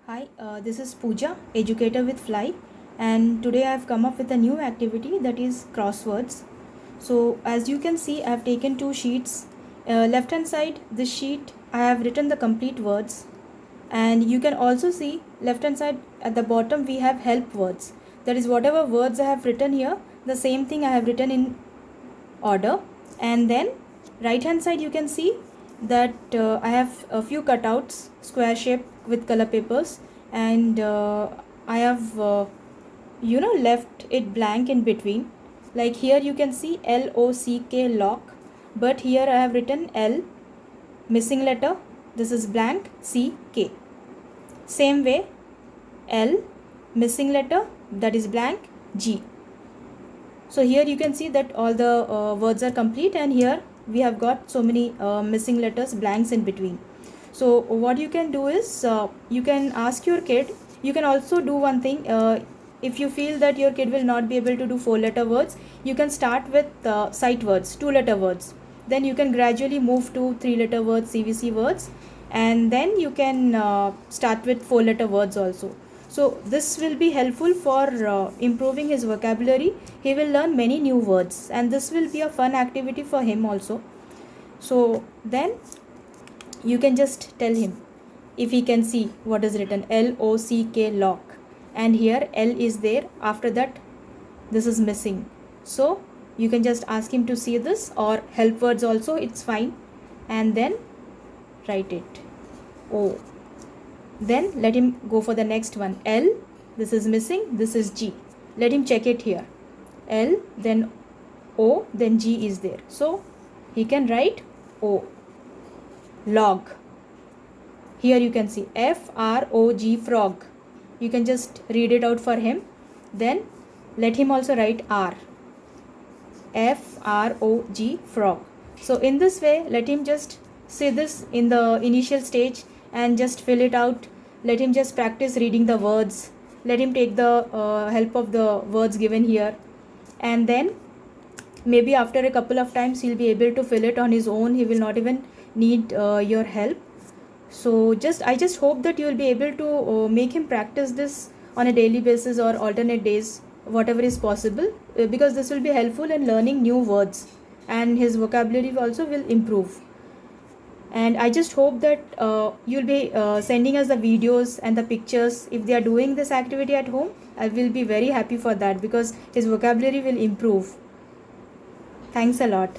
Hi, this is Pooja, educator with Fly, and today I have come up with a new activity that is crosswords. So, as you can see, I have taken two sheets. Left hand side, this sheet, I have written the complete words, and you can also see left hand side at the bottom we have help words. That is, whatever words I have written here, the same thing I have written in order. And then right hand side you can see that I have a few cutouts square shape with color papers, and I have left it blank in between. Like here you can see LOCK, lock, but here I have written L, missing letter, this is blank, CK. Same way, L, missing letter, that is blank, G. So here you can see that all the words are complete, and here we have got so many missing letters, blanks in between. So what you can do is you can ask your kid. You can also do one thing. If you feel that your kid will not be able to do 4-letter words, you can start with sight words, 2-letter words. Then you can gradually move to 3-letter words, CVC words, and then you can start with 4-letter words also. So this will be helpful for improving his vocabulary. He will learn many new words, and this will be a fun activity for him also. So then you can just tell him if he can see what is written LOCK, lock, and here L is there. After that, this is missing. So you can just ask him to see this, or help words also, it's fine, and then write it O. Then let him go for the next one. L, this is missing, this is G. Let him check it here. L, then O, then G is there. So he can write O. Log. Here you can see FROG, frog. You can just read it out for him. Then let him also write R. FROG, frog. So in this way, let him just say this in the initial stage and just fill it out. Let him just practice reading the words. Let him take the help of the words given here, and then maybe after a couple of times he'll be able to fill it on his own. He will not even need your help. So I just hope that you will be able to make him practice this on a daily basis or alternate days, whatever is possible, because this will be helpful in learning new words, and his vocabulary also will improve. And I just hope that you'll be sending us the videos and the pictures if they are doing this activity at home. I will be very happy for that, because his vocabulary will improve. Thanks a lot.